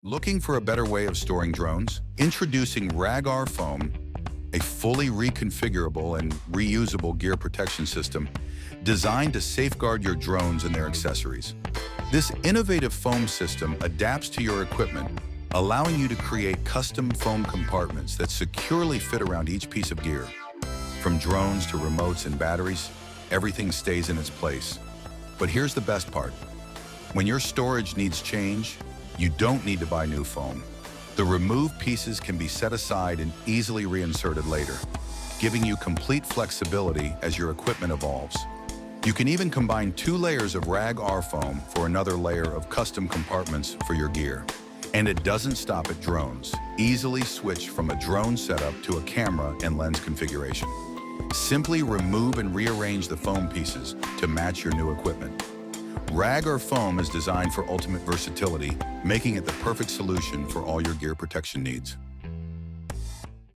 Looking for a better way of storing drones? Introducing RAGAR Foam, a fully reconfigurable and reusable gear protection system designed to safeguard your drones and their accessories. This innovative foam system adapts to your equipment, allowing you to create custom foam compartments that securely fit around each piece of gear. From drones to remotes and batteries, everything stays in its place. But here's the best part. When your storage needs change, you don't need to buy new foam. The removed pieces can be set aside and easily reinserted later, giving you complete flexibility as your equipment evolves. You can even combine 2 layers of RAGAR foam for another layer of custom compartments for your gear. And it doesn't stop at drones. Easily switch from a drone setup to a camera and lens configuration. Simply remove and rearrange the foam pieces to match your new equipment. RAGAR Foam is designed for ultimate versatility, making it the perfect solution for all your gear protection needs.